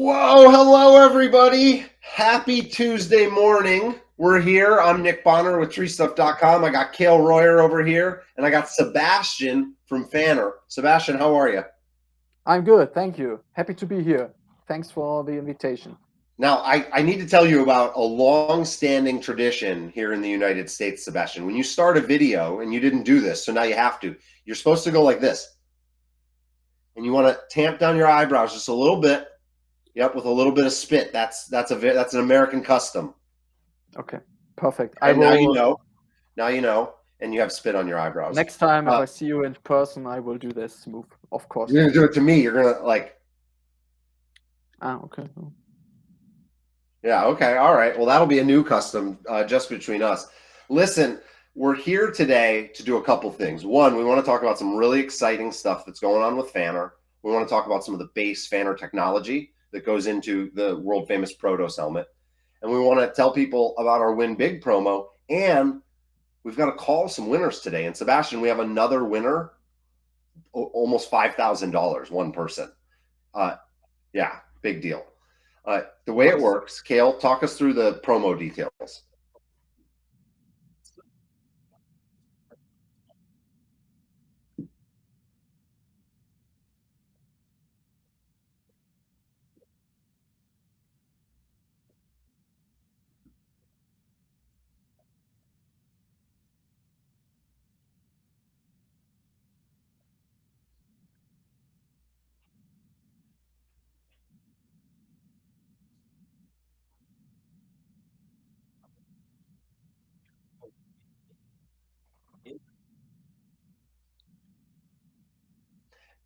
Whoa, hello everybody. Happy Tuesday morning. We're here. I'm Nick Bonner with treestuff.com. I got Cale Royer over here, and I got Sebastian from Fanner. Sebastian, how are you? I'm good, thank you. Happy to be here. Thanks for the invitation. Now, I need to tell you about a long-standing tradition here in the United States, Sebastian. When you start a video, and you didn't do this, so now you have to, you're supposed to go like this. And you want to tamp down your eyebrows just a little bit. Yep, with a little bit of spit. That's an American custom. Okay, perfect. And now you know. Now you know, and you have spit on your eyebrows. Next time, if I see you in person, I will do this move, of course. You're gonna do it to me. You're gonna like. Okay. Yeah. Okay. All right. Well, that'll be a new custom just between us. Listen, we're here today to do a couple things. One, we want to talk about some really exciting stuff that's going on with Fanner. We want to talk about some of the base Fanner technology that goes into the world famous Protos helmet, and we want to tell people about our WINBIG promo. And we've got to call some winners today. And Sebastian, we have another winner, almost $5,000, one person. Yeah, big deal. The way it works, Cale, talk us through the promo details.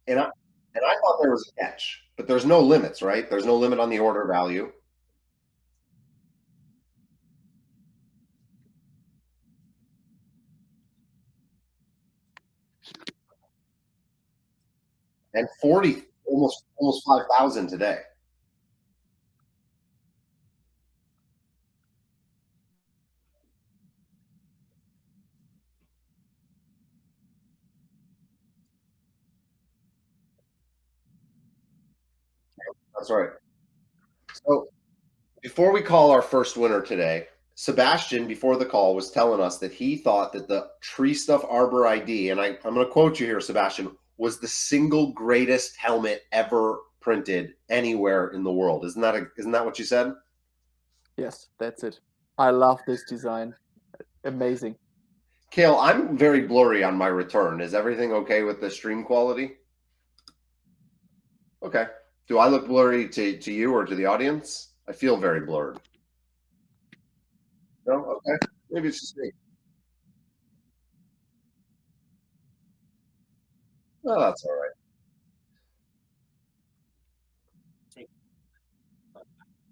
And I thought there was a catch, but there's no limits, right? There's no limit on the order value. And 40, almost 5,000 today. That's right. So before we call our first winner today, Sebastian, before the call, was telling us that he thought that the Tree Stuff Arbor ID, and I'm going to quote you here, Sebastian, was the single greatest helmet ever printed anywhere in the world. Isn't that what you said? Yes, that's it. I love this design. Amazing. Cale, I'm very blurry on my return. Is everything okay with the stream quality? Okay. Do I look blurry to you or to the audience? I feel very blurred. No? Okay. Maybe it's just me. Oh, that's all right.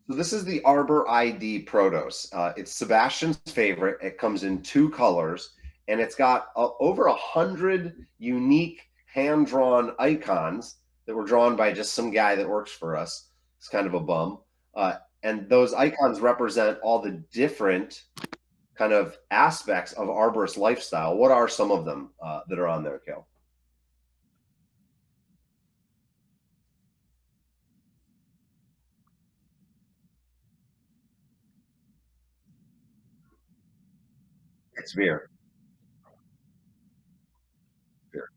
So this is the Arbor ID Protos. It's Sebastian's favorite. It comes in two colors, and it's got over 100 unique hand-drawn icons that were drawn by just some guy that works for us. It's kind of a bum. And those icons represent all the different kind of aspects of arborist lifestyle. What are some of them that are on there, Kel? It's beer. Beer.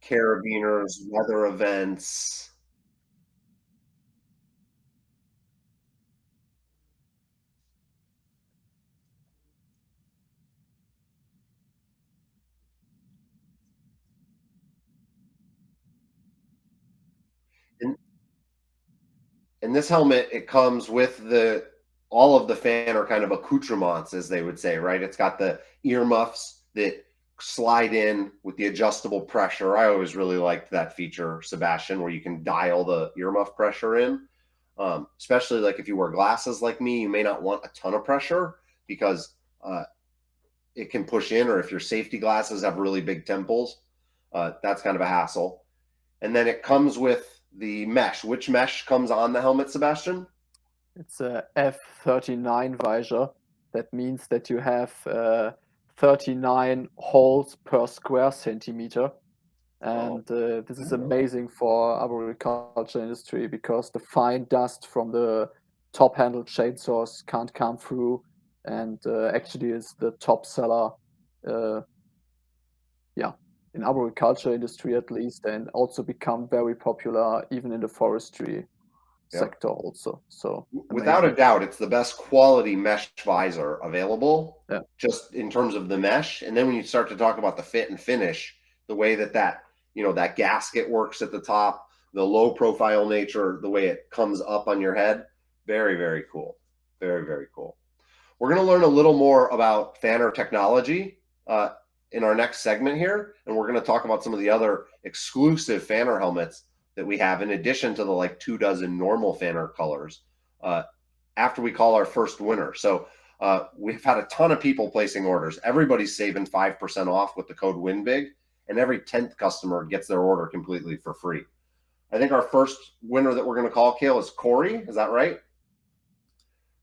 Carabiners, weather events. And in this helmet, it comes with the all of the Fanner kind of accoutrements, as they would say, right? It's got the earmuffs that slide in with the adjustable pressure. I always really liked that feature, Sebastian, where you can dial the earmuff pressure in. Especially like if you wear glasses like me, you may not want a ton of pressure because it can push in, or if your safety glasses have really big temples, that's kind of a hassle. And then it comes with the mesh. Which mesh comes on the helmet, Sebastian? It's a F39 visor. That means that you have 39 holes per square centimeter. And this is amazing for arboriculture industry because the fine dust from the top-handled chainsaws can't come through, and actually is the top seller, yeah, in arboriculture industry at least, and also become very popular even in the forestry sector also. So without a amazing. doubt, it's the best quality mesh visor available, Yeah. just in terms of the mesh. And then when you start to talk about the fit and finish, the way that that gasket works at the top, the low profile nature, the way it comes up on your head, very, very cool. Very, very cool. We're going to learn a little more about fanner technology in our next segment here, and we're going to talk about some of the other exclusive fanner helmets that we have in addition to the like 24 normal fanner colors after we call our first winner. So we've had a ton of people placing orders. Everybody's saving 5% off with the code WINBIG, and every 10th customer gets their order completely for free. I think our first winner that we're going to call, Kale, is Corey. Is that right?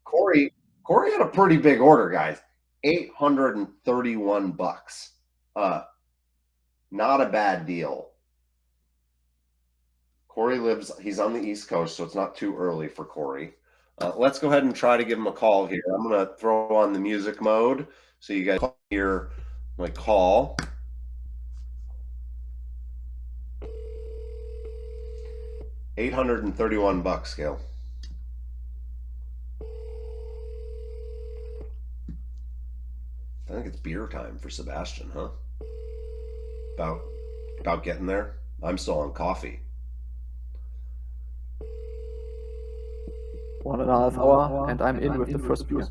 Corey had a pretty big order, guys. $831. Not a bad deal. Corey he's on the East Coast, so it's not too early for Corey. Let's go ahead and try to give him a call here. I'm going to throw on the music mode so you guys hear my call. $831, Gail. I think it's beer time for Sebastian, huh? About getting there. I'm still on coffee. 1.5 hour, and I'm in with the first beer.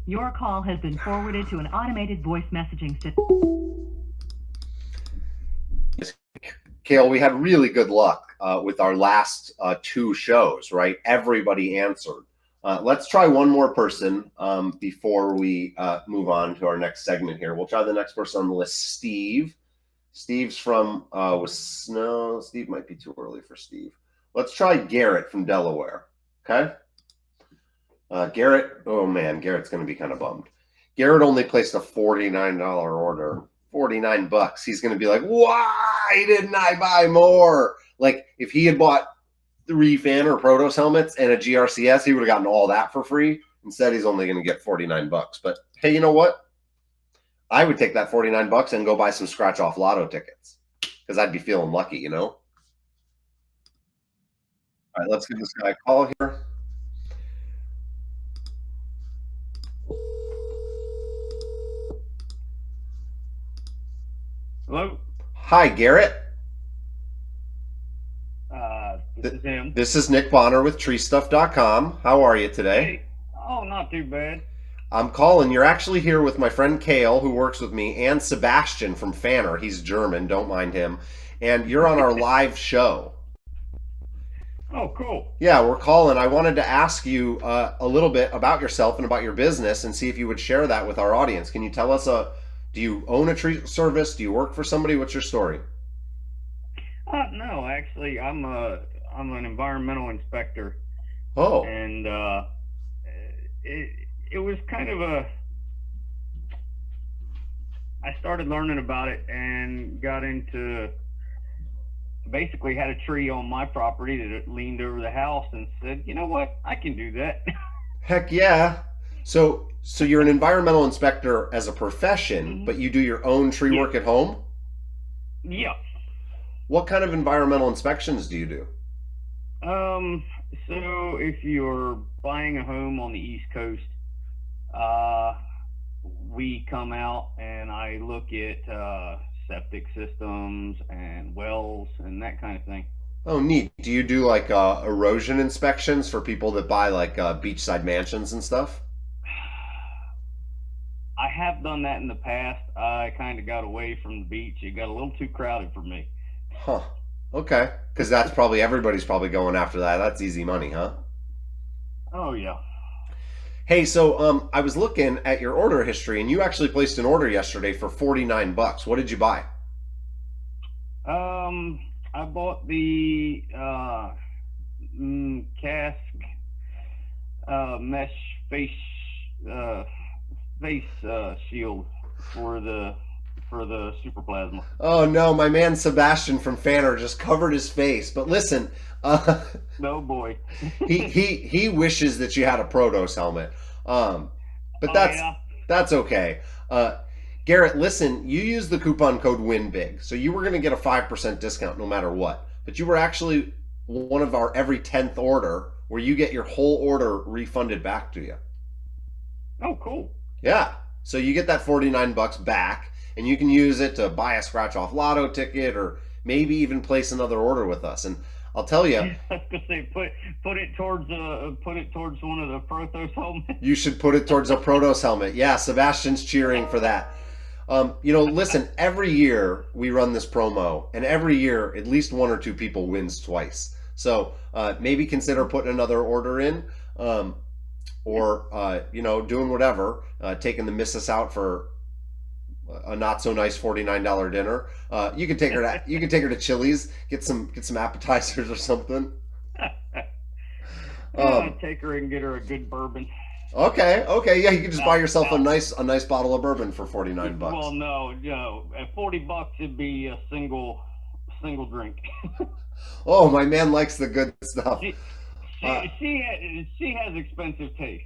Your call has been forwarded to an automated voice messaging system. Kale, we had really good luck with our last 2 shows, right? Everybody answered. Let's try one more person before we move on to our next segment here. We'll try the next person on the list, Steve. Steve's from Steve might be too early for Steve. Let's try Garrett from Delaware. Okay. Garrett, oh man, Garrett's going to be kind of bummed. Garrett only placed a $49 order. $49. He's going to be like, why didn't I buy more? Like if he had bought 3 Fanner Protos helmets and a GRCS, he would have gotten all that for free. Instead, he's only going to get $49. But hey, you know what? I would take that $49 and go buy some scratch off lotto tickets because I'd be feeling lucky, you know? All right, let's give this guy a call here. Hello? Hi, Garrett. This is him. This is Nick Bonner with treestuff.com. How are you today? Hey. Oh, not too bad. I'm calling. You're actually here with my friend Kale, who works with me, and Sebastian from Fanner. He's German. Don't mind him. And you're on our live show. Oh, cool. Yeah, we're calling. I wanted to ask you a little bit about yourself and about your business and see if you would share that with our audience. Can you tell us, do you own a tree service? Do you work for somebody? What's your story? No, actually, I'm an environmental inspector. Oh. And it was kind of I started learning about it and got into, basically had a tree on my property that leaned over the house and said, you know what, I can do that. Heck yeah. So you're an environmental inspector as a profession, but you do your own tree work at home? Yeah. What kind of environmental inspections do you do? So if you're buying a home on the East Coast, we come out and I look at septic systems and wells and that kind of thing. Oh, neat. Do you do like erosion inspections for people that buy like beachside mansions and stuff? I have done that in the past. I kind of got away from the beach. It got a little too crowded for me. Huh. Okay. Because that's probably, everybody's probably going after that. That's easy money, huh? Oh, yeah. Hey, so I was looking at your order history, and you actually placed an order yesterday for $49. What did you buy? I bought the cask mesh face face shield for the super plasma. Oh no, my man Sebastian from Fanner just covered his face. But listen, No boy. he wishes that you had a Protos helmet. But Oh, that's yeah? that's okay. Garrett, listen, you used the coupon code WINBIG, so you were going to get a 5% discount no matter what. But you were actually one of our every 10th order where you get your whole order refunded back to you. Oh, cool. Yeah. So you get that $49 back, and you can use it to buy a scratch off lotto ticket or maybe even place another order with us. And I'll tell you, I was gonna say put it towards one of the Protos helmets. you should put it towards a Protos helmet. Yeah, Sebastian's cheering for that. Listen, every year we run this promo, and every year at least one or two people wins twice. So maybe consider putting another order in, or doing whatever, taking the missus out for a not so nice $49 dinner. You can take her to Chili's, get some appetizers or something. Take her and get her a good bourbon. Okay, yeah, you can just buy yourself a nice bottle of bourbon for $49. Well, no, at $40 it'd be a single drink. Oh, my man likes the good stuff. She has expensive taste.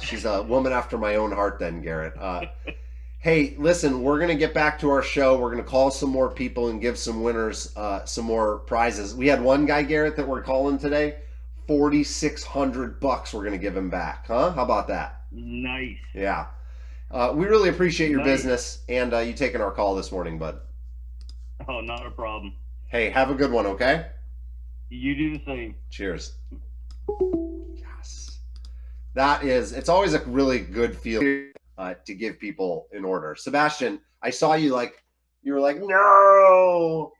She's a woman after my own heart then, Garrett. Hey, listen, we're going to get back to our show. We're going to call some more people and give some winners some more prizes. We had one guy, Garrett, that we're calling today. $4,600 we're going to give him back. Huh? How about that? Nice. Yeah. We really appreciate your business and you taking our call this morning, bud. Oh, not a problem. Hey, have a good one, okay? You do the same. Cheers. Yes. It's always a really good feeling to give people an order. Sebastian, I saw you were like, no.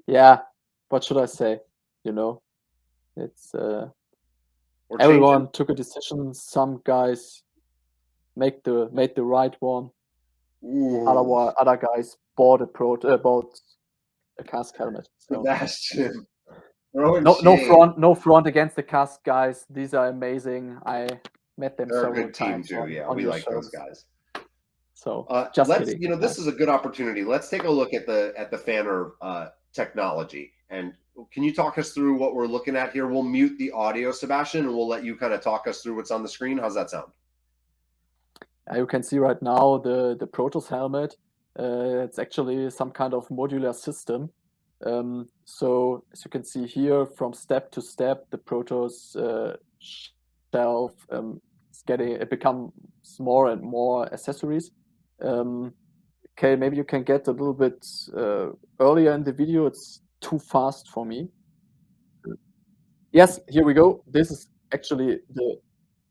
Yeah, what should I say? It's everyone took a decision. Some guys made the right one. Other guys bought a cask helmet. So. Sebastian, no front against the cask guys. These are amazing. I met them They're several a good team times. too. Yeah, we like those guys. So just let's kidding. This is a good opportunity. Let's take a look at the Fanner technology. And can you talk us through what we're looking at here? We'll mute the audio, Sebastian, and we'll let you kind of talk us through what's on the screen. How's that sound? You can see right now the Protos helmet. It's actually some kind of modular system. So as you can see here, from step to step, the Protos shelf it becomes more and more accessories. Okay, maybe you can get a little bit earlier in the video. It's too fast for me. Yes, here we go. This is actually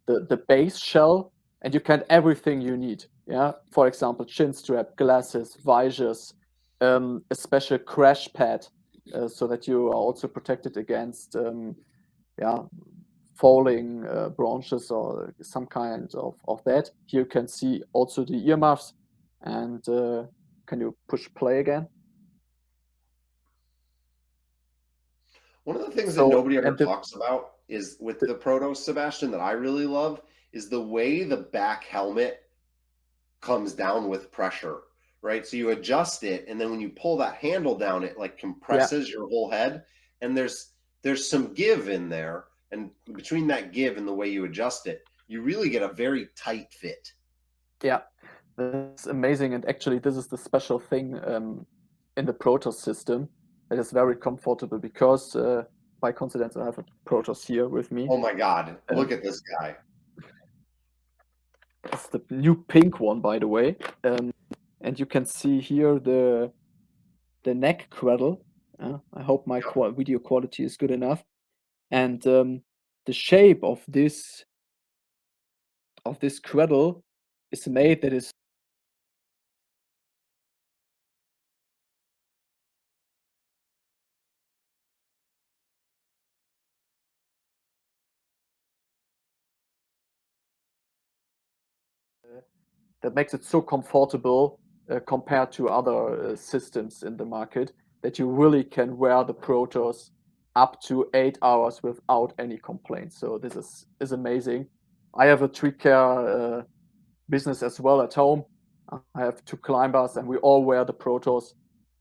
the base shell, and you can everything you need. Yeah, for example, chin strap, glasses, visors, a special crash pad, so that you are also protected against falling branches or some kind of that. Here you can see also the earmuffs. And can you push play again? One of the things that nobody ever talks about is with the Protos, Sebastian, that I really love is the way the back helmet comes down with pressure, right? So you adjust it, and then when you pull that handle down, it like compresses your whole head, and there's some give in there, and between that give and the way you adjust it, you really get a very tight fit. Yeah, that's amazing, and actually this is the special thing in the Protos system. It is very comfortable because by coincidence I have a Protos here with me. Oh my God, look at this guy. It's the new pink one, by the way. And you can see here the neck cradle. I hope my video quality is good enough. And the shape of this cradle is made that is that makes it so comfortable compared to other systems in the market, that you really can wear the Protos up to 8 hours without any complaints. So this is amazing. I have a tree care business as well at home. I have 2 climbers, and we all wear the Protos.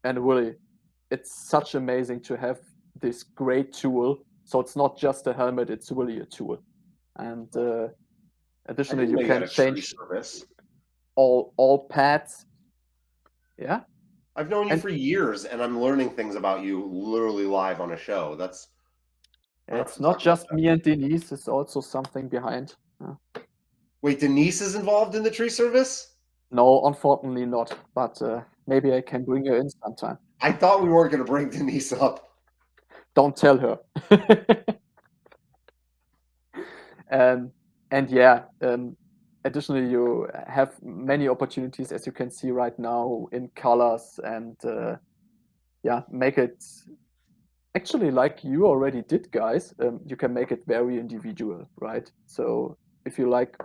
And really, it's such amazing to have this great tool. So it's not just a helmet; it's really a tool. And additionally, you can change all pads. Yeah. I've known you for years, and I'm learning things about you literally live on a show. It's not just me and Denise; it's also something behind. Wait, Denise is involved in the tree service? No, unfortunately not. But maybe I can bring her in sometime. I thought we weren't going to bring Denise up. Don't tell her. And yeah, additionally, you have many opportunities, as you can see right now, in colors, and yeah, make it actually like you already did, guys. You can make it very individual, right? So if you like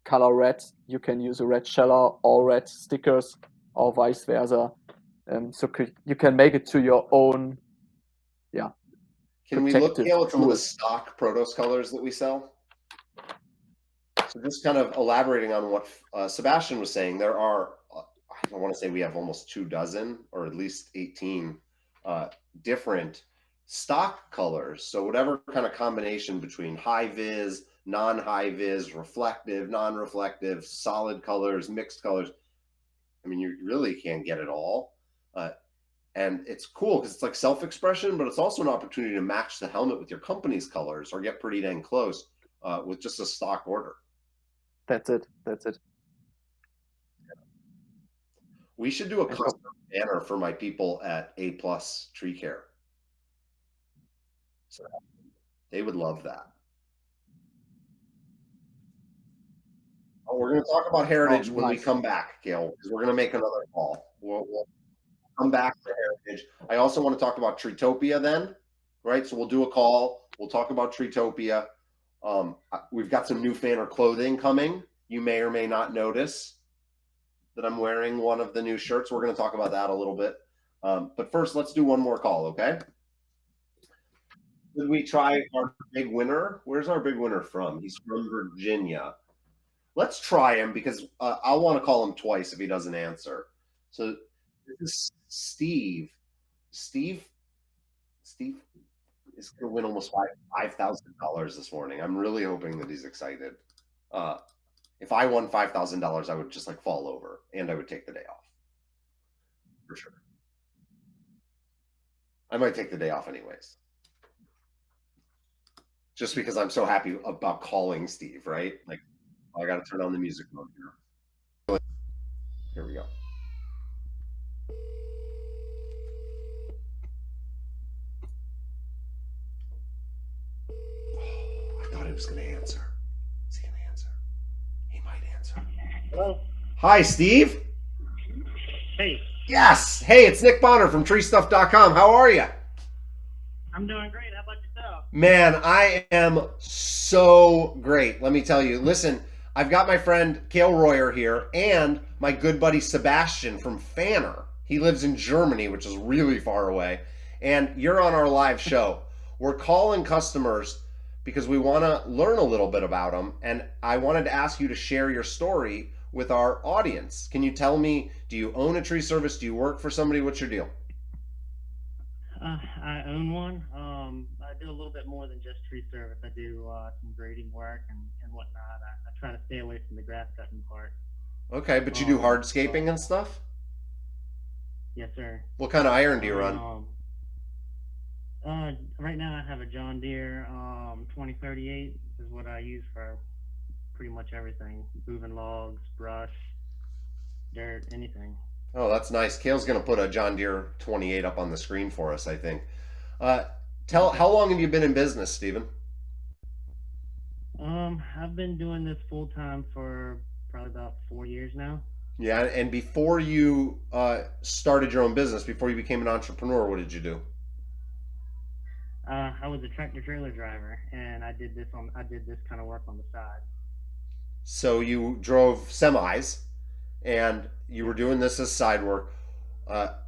color red, you can use a red sheller or red stickers, or vice versa. So you can make it to your own. Yeah. Can we look, Cale, at some of the stock Protos colors that we sell? So just kind of elaborating on what Sebastian was saying, there are, I want to say we have almost 24, or at least 18 different stock colors. So whatever kind of combination between high vis, non-high vis, reflective, non-reflective, solid colors, mixed colors. I mean, you really can get it all. And it's cool because it's like self-expression, but it's also an opportunity to match the helmet with your company's colors or get pretty dang close with just a stock order. That's it. That's it. We should do a custom banner for my people at A+ Tree Care. So they would love that. Oh, we're going to talk about heritage when we come back, Cale, because we're going to make another call. We'll come back to heritage. I also want to talk about Treetopia then, right? So we'll do a call. We'll talk about Treetopia. We've got some new Fanner clothing coming. You may or may not notice that I'm wearing one of the new shirts. We're going to talk about that a little bit. But first, let's do one more call, okay? Did we try our big winner? Where's our big winner from? He's from Virginia. Let's try him because I want to call him twice if he doesn't answer. So this is Steve. Steve is going to win almost $5,000 this morning. I'm really hoping that he's excited. If I won $5,000, I would just like fall over and I would take the day off for sure. I might take the day off anyways. Just because I'm so happy about calling Steve, right? Like, I got to turn on the music mode here. Here we go. Oh, I thought he was going to answer. Is he going to answer? He might answer. Hello? Hi, Steve. Hey. Yes. Hey, it's Nick Bonner from treestuff.com. How are you? I'm doing great. How about yourself? Man, I am so great. Let me tell you. Listen, I've got my friend Cale Royer here and my good buddy Sebastian from Fanner. He lives in Germany, which is really far away. And you're on our live show. We're calling customers because we want to learn a little bit about them. And I wanted to ask you to share your story with our audience. Can you tell me, do you own a tree service? Do you work for somebody? What's your deal? I own one. I do a little bit more than just tree service. I do some grading work and whatnot. I try to stay away from the grass cutting part. Okay, but you do hardscaping and stuff? Yes, sir. What kind of iron do you run? Right now I have a John Deere 2038 is what I use for pretty much everything. Moving logs, brush, dirt, anything. Oh, that's nice. Cale's going to put a John Deere 28 up on the screen for us, I think. How long have you been in business, Stephen? I've been doing this full time for probably about 4 years now. Yeah, and before you started your own business, before you became an entrepreneur, what did you do? I was a tractor trailer driver, and I did this kind of work on the side. So you drove semis, and you were doing this as side work.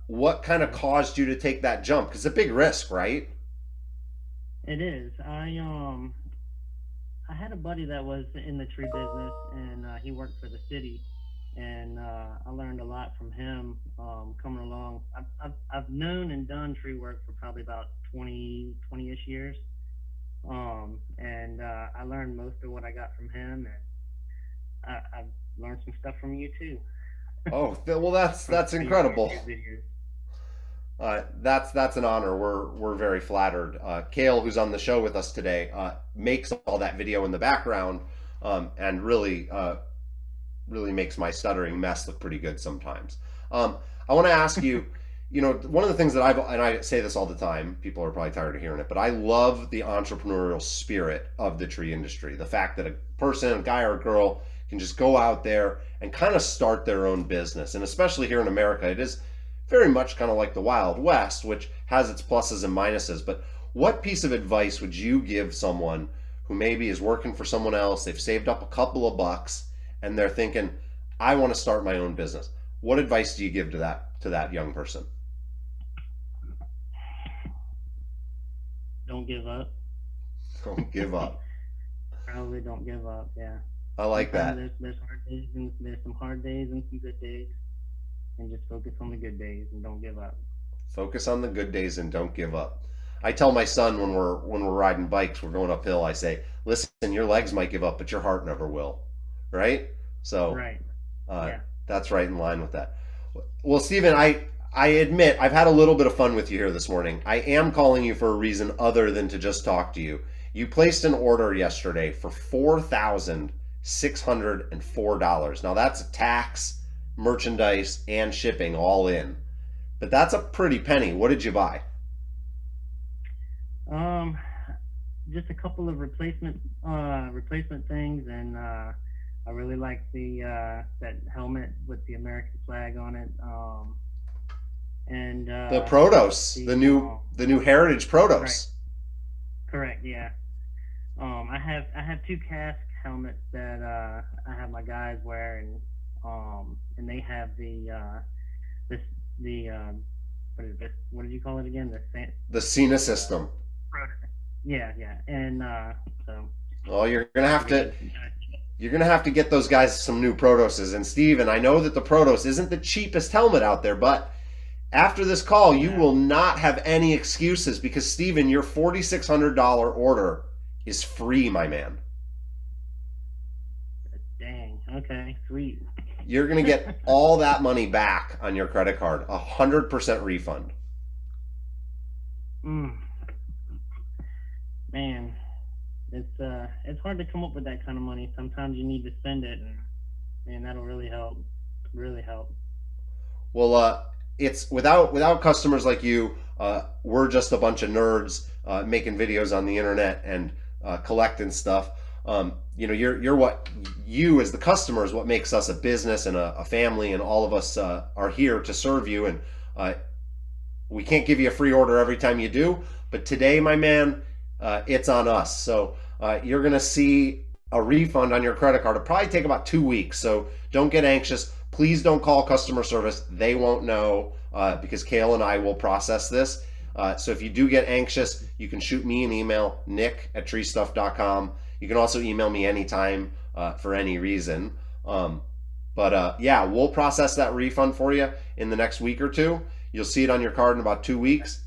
What kind of caused you to take that jump? Because it's a big risk, right? It is. I I had a buddy that was in the tree business, and he worked for the city, and I learned a lot from him coming along. I've known and done tree work for probably about 20-ish years, and I learned most of what I got from him, and I've learned some stuff from you too. Oh, well, that's incredible. That's an honor. We're very flattered. Kale, who's on the show with us today, makes all that video in the background, and really makes my stuttering mess look pretty good sometimes. I want to ask you, one of the things that I say this all the time, people are probably tired of hearing it, but I love the entrepreneurial spirit of the tree industry. The fact that a person, a guy or a girl, can just go out there and kind of start their own business. And especially here in America, it is very much kind of like the Wild West, which has its pluses and minuses. But what piece of advice would you give someone who maybe is working for someone else, they've saved up a couple of bucks, and they're thinking, I want to start my own business? What advice do you give to that young person? Don't give up. Don't give up. Probably don't give up. Yeah. I like that. There's hard days, and there's some hard days and some good days, and just focus on the good days and don't give up. Focus on the good days and don't give up. I tell my son when we're riding bikes, we're going uphill, I say, listen, your legs might give up, but your heart never will. Right? So Right. That's right in line with that. Well, Stephen, I admit I've had a little bit of fun with you here this morning. I am calling you for a reason other than to just talk to you. You placed an order yesterday for $4,604. Now that's tax, merchandise, and shipping all in. But that's a pretty penny. What did you buy? Just a couple of replacement things, and I really like that helmet with the American flag on it. And The Protos, the new Heritage Protos. Right. Correct. Yeah. I have two cask helmets that I have my guys wear, and they have the what is this? What did you call it again? The Cena system. Yeah, and so. Well, you're gonna have to get those guys some new Protoses. And Steven, I know that the Protos isn't the cheapest helmet out there, but after this call, you will not have any excuses, because Steven, your $4,600 order is free, my man. Dang. Okay. Sweet. You're gonna get all that money back on your credit card, 100% refund. Man, it's hard to come up with that kind of money. Sometimes you need to spend it, and that'll really help. Really help. Well, it's without customers like you, we're just a bunch of nerds making videos on the internet and collecting stuff. You're what you as the customer is what makes us a business and a family, and all of us are here to serve you. And we can't give you a free order every time you do, but today, my man, it's on us. So you're gonna see a refund on your credit card. It'll probably take about 2 weeks, so don't get anxious. Please don't call customer service. They won't know, because Kale and I will process this. So if you do get anxious, you can shoot me an email, nick@treestuff.com. You can also email me anytime for any reason. We'll process that refund for you in the next week or two. You'll see it on your card in about 2 weeks.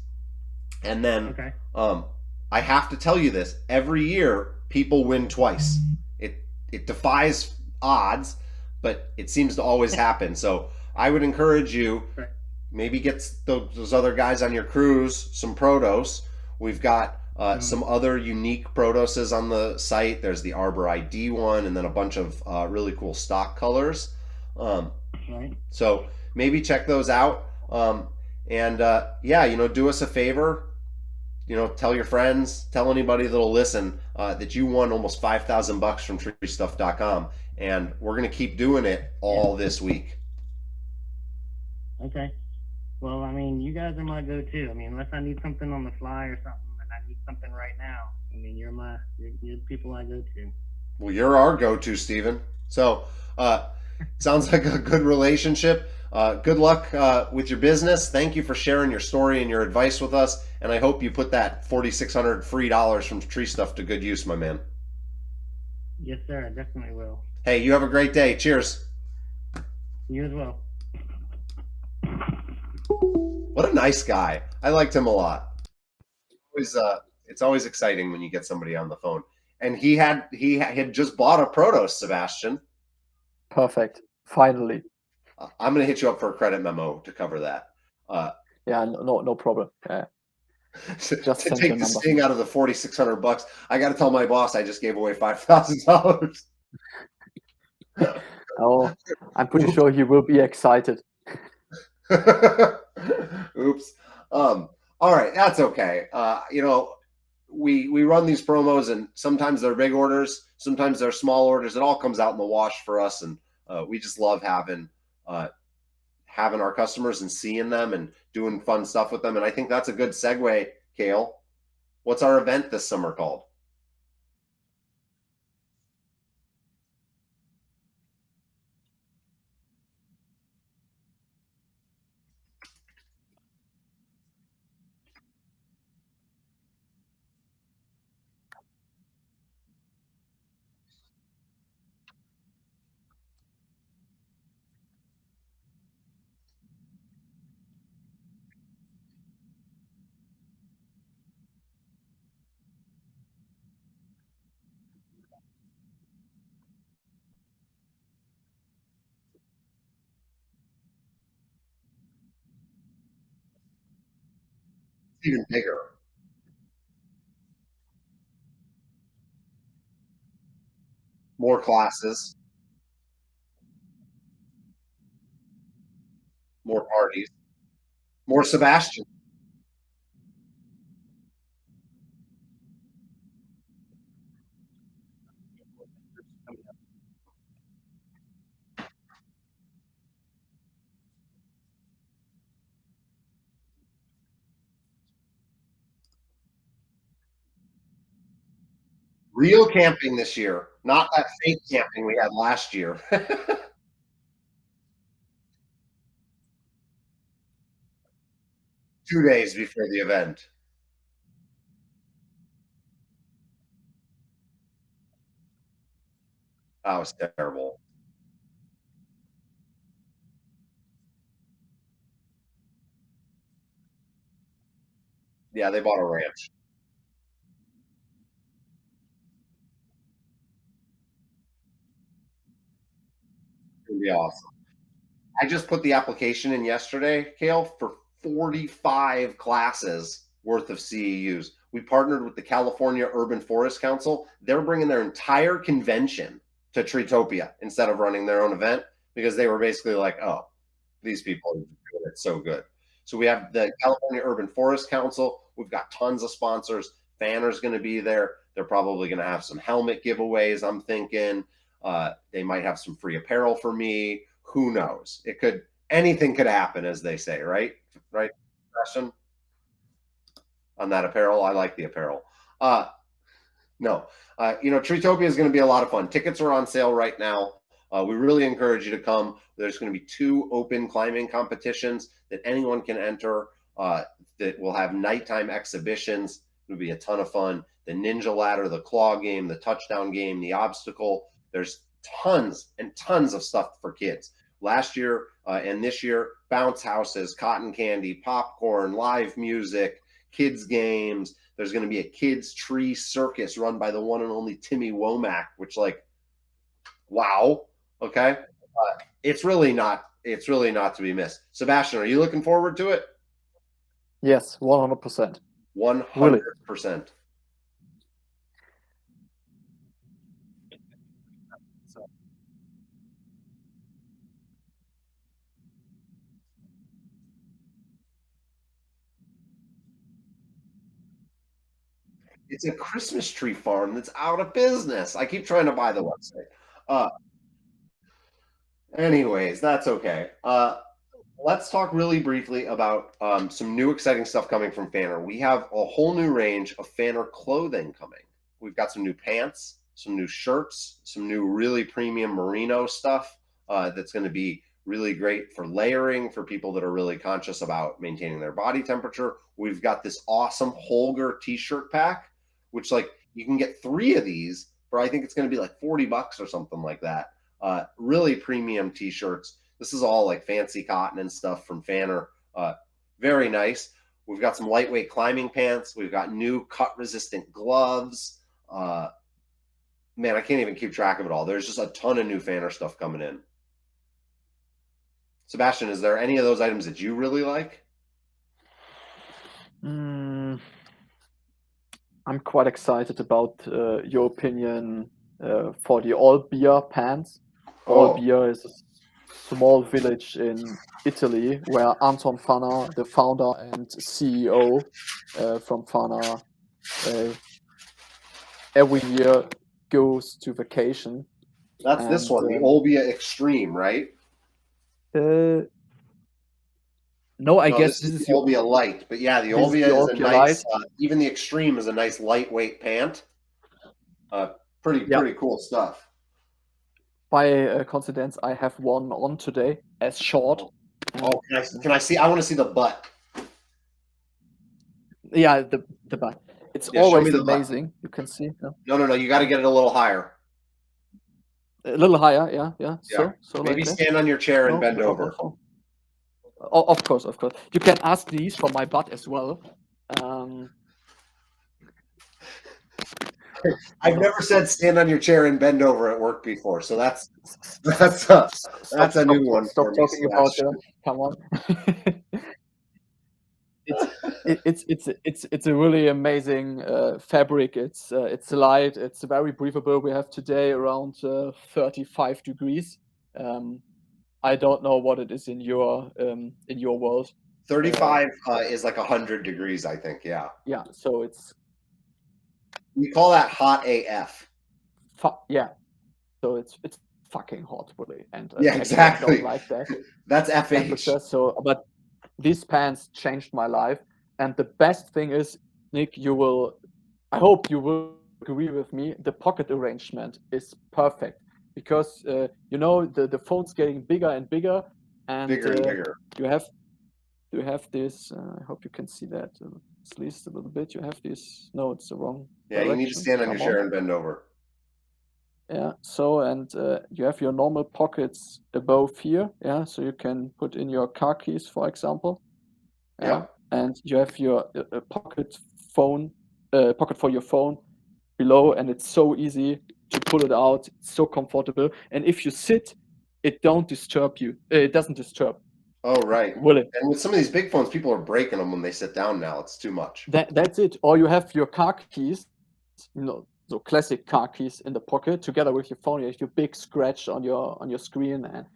And then Okay. I have to tell you this. Every year, people win twice. It defies odds, but it seems to always happen. So I would encourage you, maybe get those other guys on your cruise some Protos. We've got some other unique Protoses on the site. There's the Arbor ID one, and then a bunch of really cool stock colors. Right. So maybe check those out. Do us a favor. Tell your friends, tell anybody that'll listen that you won almost $5,000 from treestuff.com, and we're going to keep doing it all this week. Okay. Well, I mean, you guys are my go-to. I mean, unless I need something on the fly or something, and I need something right now. I mean, you're the people I go to. Well, you're our go-to, Stephen. So, sounds like a good relationship. Good luck with your business. Thank you for sharing your story and your advice with us. And I hope you put that $4,600 free from Tree Stuff to good use, my man. Yes, sir. I definitely will. Hey, you have a great day. Cheers. You as well. What a nice guy. I liked him a lot. It's always exciting when you get somebody on the phone. And he had just bought a Protos, Sebastian. Perfect. Finally. I'm going to hit you up for a credit memo to cover that. Yeah, no problem. Yeah. to send take your the number. sting out of the $4,600, I got to tell my boss I just gave away $5,000. Oh, I'm pretty sure he will be excited. Oops. All right, that's okay. We run these promos, and sometimes they're big orders, sometimes they're small orders. It all comes out in the wash for us, and we just love having our customers and seeing them and doing fun stuff with them. And I think that's a good segue, Kale. What's our event this summer called? It's even bigger. More classes, more parties, more Sebastian. Real camping this year, not that fake camping we had last year. 2 days before the event. That was terrible. Yeah, they bought a ranch. It's gonna be awesome. I just put the application in yesterday, Kale, for 45 classes worth of CEUs. We partnered with the California Urban Forest Council. They're bringing their entire convention to Treetopia instead of running their own event because they were basically like, oh, these people are doing it so good. So we have the California Urban Forest Council. We've got tons of sponsors. Fanner's going to be there. They're probably going to have some helmet giveaways, I'm thinking. They might have some free apparel for me. Who knows? Anything could happen, as they say, right? Right, Sebastian? On that apparel. I like the apparel. No, Treetopia is going to be a lot of fun. Tickets are on sale right now. We really encourage you to come. There's going to be 2 open climbing competitions that anyone can enter that will have nighttime exhibitions. It'll be a ton of fun. The ninja ladder, the claw game, the touchdown game, the obstacle. There's tons and tons of stuff for kids. Last year and this year, bounce houses, cotton candy, popcorn, live music, kids games. There's going to be a kids tree circus run by the one and only Timmy Womack, which wow. Okay. It's really not to be missed. Sebastian, are you looking forward to it? Yes, 100%. 100%. It's a Christmas tree farm that's out of business. I keep trying to buy the website. Anyways, that's okay. Let's talk really briefly about some new exciting stuff coming from Fanner. We have a whole new range of Fanner clothing coming. We've got some new pants, some new shirts, some new really premium merino stuff that's going to be really great for layering for people that are really conscious about maintaining their body temperature. We've got this awesome Holger t-shirt pack, which you can get 3 of these for I think it's going to be like $40 or something like that. Really premium t-shirts. This is all like fancy cotton and stuff from Fanner. Very nice. We've got some lightweight climbing pants. We've got new cut-resistant gloves. Man, I can't even keep track of it all. There's just a ton of new Fanner stuff coming in. Sebastian, is there any of those items that you really like? I'm quite excited about your opinion for the All Beer pants. All Beer is a small village in Italy where Anton Fanner, the founder and CEO from Fanner, every year goes to vacation. That's this one, the Olbia Extreme, right? No, I guess this is the Olbia Light, but yeah, the Olbia is a nice. Even the Extreme is a nice lightweight pant. Pretty cool stuff. By coincidence, I have one on today as short. Oh, can I see? I want to see the butt. Yeah, the butt. It's always amazing. You can see. No. You got to get it a little higher. A little higher, yeah. So maybe like stand on your chair and bend over. Of course. You can ask these for my butt as well. I've never said stand on your chair and bend over at work before, so that's a new one. Stop talking about it. Come on. It's a really amazing fabric. It's light. It's very breathable. We have today around 35 degrees. I don't know what it is in your world. 35 is like 100 degrees, I think. Yeah. Yeah. So it's. We call that hot AF. Yeah. So it's fucking hot, really. And yeah, exactly. I don't like that. That's FH. So, but these pants changed my life. And the best thing is, Nick, I hope you will agree with me. The pocket arrangement is perfect because the phone's getting bigger and bigger, and bigger. You have this. I hope you can see that at least a little bit. You have this. No, it's the wrong. Yeah, direction. You need to stand on your chair and bend over. Yeah. So you have your normal pockets above here. Yeah. So you can put in your car keys, for example. Yeah. And you have your pocket for your phone below, and it's so easy to pull it out. It's so comfortable, and if you sit, it don't disturb you. It doesn't disturb. Oh, right. Will it? And with some of these big phones, people are breaking them when they sit down now. It's too much. That's it. Or you have your car keys, so classic car keys in the pocket together with your phone. You have your big scratch on your screen, and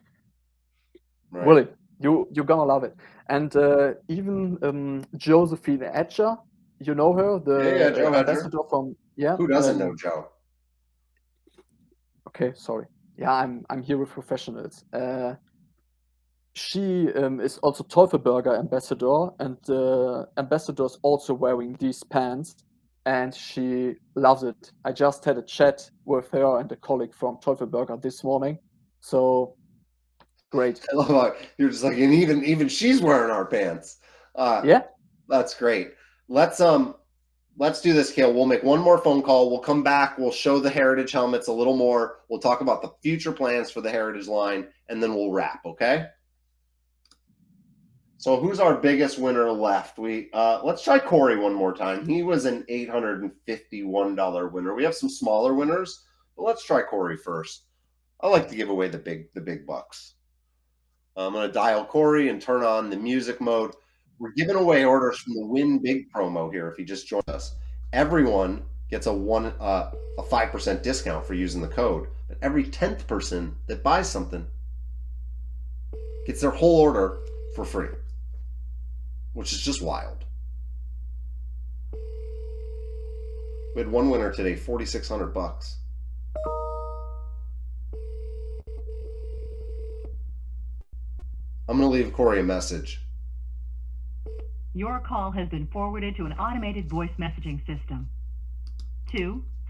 really, you're gonna love it. And even Josephine Etcher, you know her, the Joe ambassador from Who doesn't know Joe? Okay, sorry. Yeah, I'm here with professionals. She is also Teufelberger ambassador, and the ambassador's also wearing these pants, and she loves it. I just had a chat with her and a colleague from Teufelberger this morning, so great. I love how you're just like, and even she's wearing our pants. Yeah, that's great. Let's do this, Kale. We'll make one more phone call. We'll come back. We'll show the Heritage helmets a little more. We'll talk about the future plans for the Heritage line, and then we'll wrap. Okay. So who's our biggest winner left? Let's try Corey one more time. He was an $851 winner. We have some smaller winners, but let's try Corey first. I like to give away the big bucks. I'm going to dial Corey and turn on the music mode. We're giving away orders from the WINBIG promo here. If you just joined us, everyone gets a 5% discount for using the code. But every 10th person that buys something gets their whole order for free, which is just wild. We had one winner today, $4,600. I'm going to leave Corey a message. Your call has been forwarded to an automated voice messaging system.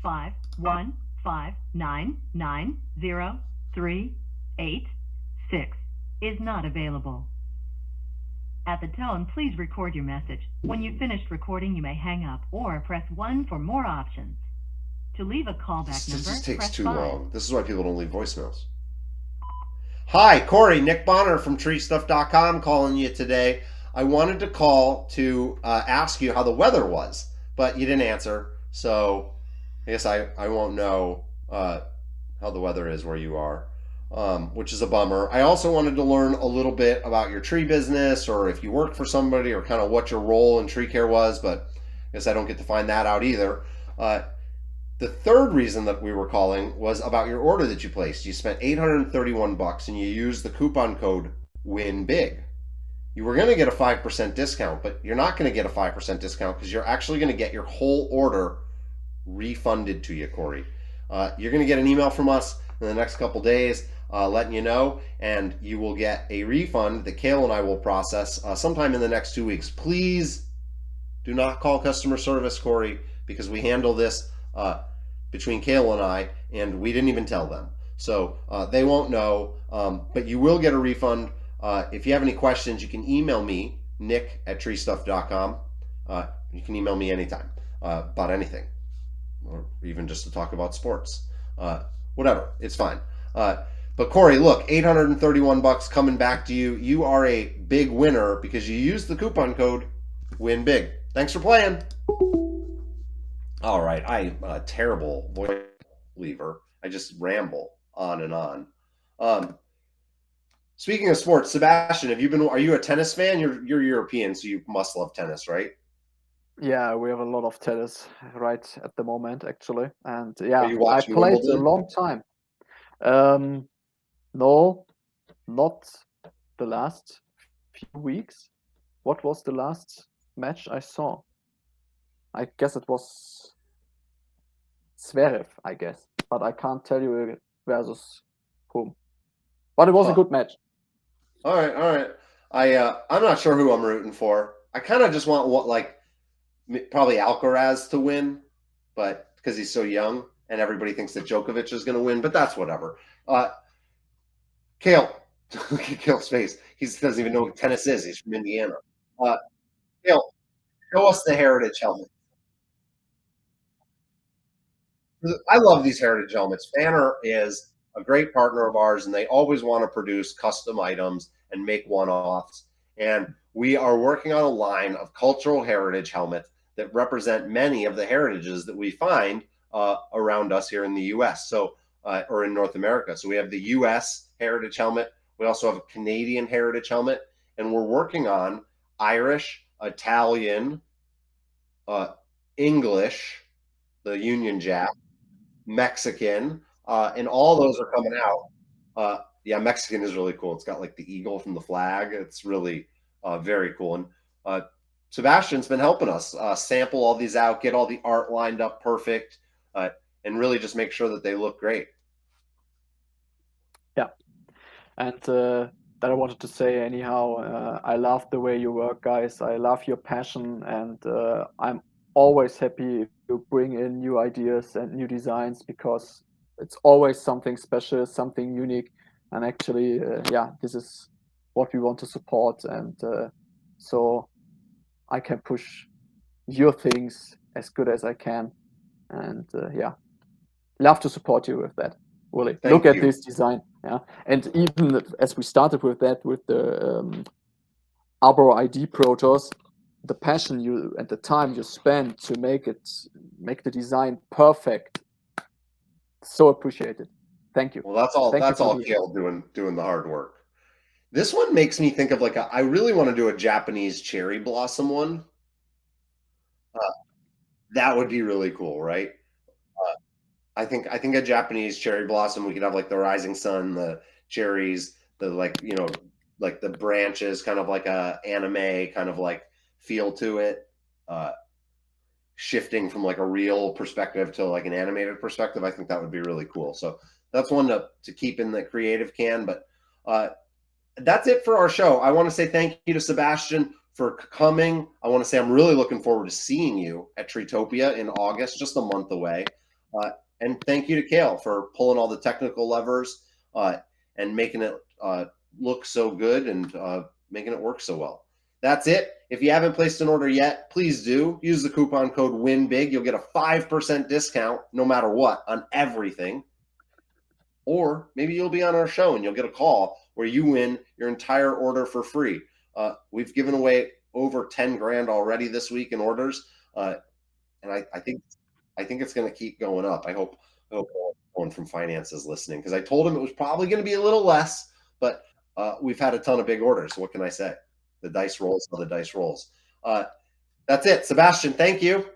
251599038 is not available. At the tone, please record your message. When you've finished recording, you may hang up or press 1 for more options. To leave a callback This number, just takes press too 5. long. This is why people don't leave voicemails. Hi, Corey, Nick Bonner from treestuff.com calling you today. I wanted to call to ask you how the weather was, but you didn't answer. So I guess I won't know how the weather is where you are, which is a bummer. I also wanted to learn a little bit about your tree business, or if you work for somebody, or kind of what your role in tree care was, but I guess I don't get to find that out either. The third reason that we were calling was about your order that you placed. You spent $831 and you used the coupon code WINBIG. You were going to get a 5% discount, but you're not going to get a 5% discount because you're actually going to get your whole order refunded to you, Corey. You're going to get an email from us in the next couple days letting you know, and you will get a refund that Kale and I will process sometime in the next 2 weeks. Please do not call customer service, Corey, because we handle this between Kale and I, and we didn't even tell them. So they won't know, but you will get a refund. If you have any questions, you can email me, nick@treestuff.com. You can email me anytime about anything, or even just to talk about sports. Whatever, it's fine. But Corey, look, $831 coming back to you. You are a big winner because you used the coupon code WINBIG. Thanks for playing. All right, I'm a terrible voice leaver. I just ramble on and on. Speaking of sports, Sebastian, are you a tennis fan? You're European, so you must love tennis, right? Yeah, we have a lot of tennis right at the moment, actually. And yeah, Are you I watching played Wimbledon? a long time. No, not the last few weeks. What was the last match I saw? I guess it was Zverev, I guess. But I can't tell you versus whom. But it was a good match. All right. I'm not sure who I'm rooting for. I kind of just want probably Alcaraz to win, but because he's so young and everybody thinks that Djokovic is going to win, but that's whatever. Kale, look at Kale's face. He doesn't even know what tennis is. He's from Indiana. Kale, show us the Heritage helmet. I love these Heritage helmets. Fanner is a great partner of ours, and they always want to produce custom items and make one-offs. And we are working on a line of cultural heritage helmets that represent many of the heritages that we find around us here in the U.S. Or in North America. So we have the U.S. heritage helmet. We also have a Canadian heritage helmet, and we're working on Irish, Italian, English, the Union Jack, Mexican, and all those are coming out. Yeah, Mexican is really cool. It's got like the eagle from the flag. It's really very cool. And Sebastian's been helping us sample all these out, get all the art lined up perfect, and really just make sure that they look great. Yeah. And that I wanted to say anyhow, I love the way you work, guys. I love your passion, and I'm always happy if you bring in new ideas and new designs, because it's always something special, something unique. And actually, yeah, this is what we want to support. And so I can push your things as good as I can. And yeah, love to support you with that. Really, look at this design. Yeah, and even as we started with that, with the Arbor ID Protos, the passion you and the time you spend to make the design perfect, so appreciated. Thank you. Well, that's all Kale doing the hard work. This one makes me think of I really want to do a Japanese cherry blossom one. That would be really cool, right? I think a Japanese cherry blossom, we could have like the rising sun, the cherries, the like the branches, kind of like a anime kind of like feel to it, shifting from like a real perspective to like an animated perspective. I think that would be really cool. So that's one to keep in the creative can. But that's it for our show. I want to say thank you to Sebastian for coming. I want to say I'm really looking forward to seeing you at Treetopia in August, just a month away. And thank you to Kale for pulling all the technical levers and making it look so good and making it work so well. That's it. If you haven't placed an order yet, please do. Use the coupon code WINBIG. You'll get a 5% discount no matter what on everything. Or maybe you'll be on our show and you'll get a call where you win your entire order for free. We've given away over 10 grand already this week in orders. And I think it's going to keep going up. I hope one from finance is listening, because I told him it was probably going to be a little less, but we've had a ton of big orders. So what can I say? The dice rolls how the dice rolls. That's it. Sebastian, thank you.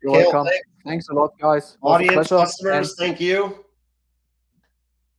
You're Kale, welcome. Thanks a lot, guys. Audience, customers, thank you.